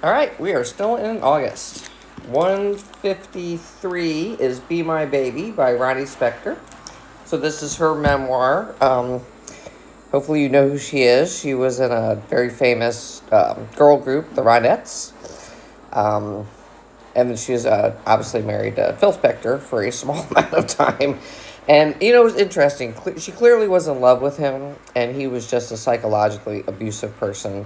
All right, we are still in August. 153 is Be My Baby by Ronnie Spector. So this is her memoir. Hopefully you know who she is. She was in a very famous girl group, the Ronettes. And then she was obviously married to Phil Spector for a small amount of time. And, it was interesting. She clearly was in love with him, and he was just a psychologically abusive person.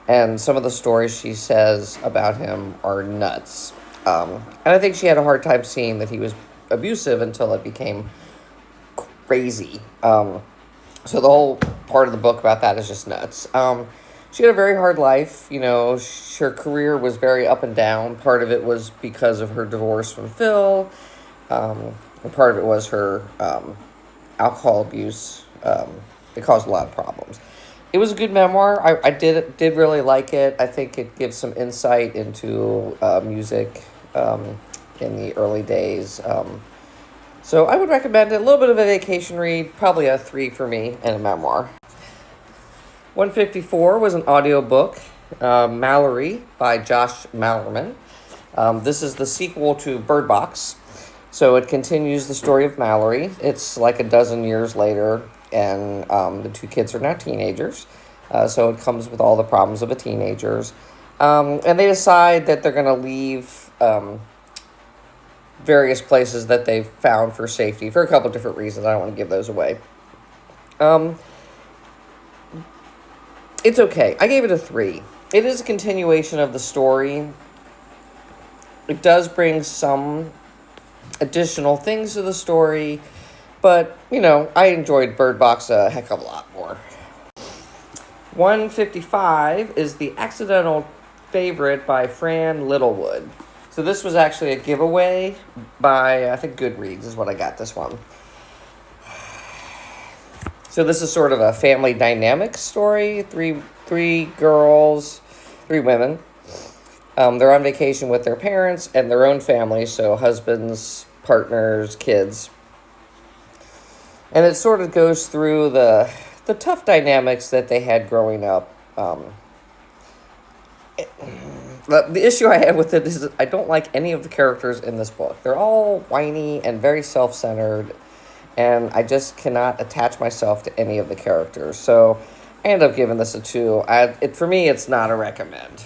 And some of the stories she says about him are nuts. And I think she had a hard time seeing that he was abusive until it became crazy. So the whole part of the book about that is just nuts. She had a very hard life. Her career was very up and down. Part of it was because of her divorce from Phil. And part of it was her alcohol abuse. It caused a lot of problems. It was a good memoir. I did really like it. I think it gives some insight into music in the early days. So I would recommend it. A little bit of a vacation read, probably a 3 for me, and a memoir. 154 was an audiobook, Malorie by Josh Malerman. This is the sequel to Bird Box. So it continues the story of Malorie. It's like a dozen years later, and the two kids are now teenagers. So it comes with all the problems of a teenagers. And they decide that they're going to leave various places that they've found for safety for a couple different reasons. I don't want to give those away. It's okay. I gave it a 3. It is a continuation of the story. It does bring some additional things to the story, but, I enjoyed Bird Box a heck of a lot more. 155 is The Accidental Favorite by Fran Littlewood. So this was actually a giveaway by, I think, Goodreads is what I got this one. So this is sort of a family dynamic story. Three girls, 3 women. They're on vacation with their parents and their own families, so husbands, partners, kids. And it sort of goes through the tough dynamics that they had growing up. The issue I have with it is I don't like any of the characters in this book. They're all whiny and very self-centered, and I just cannot attach myself to any of the characters. So I end up giving this a 2. For me, it's not a recommend.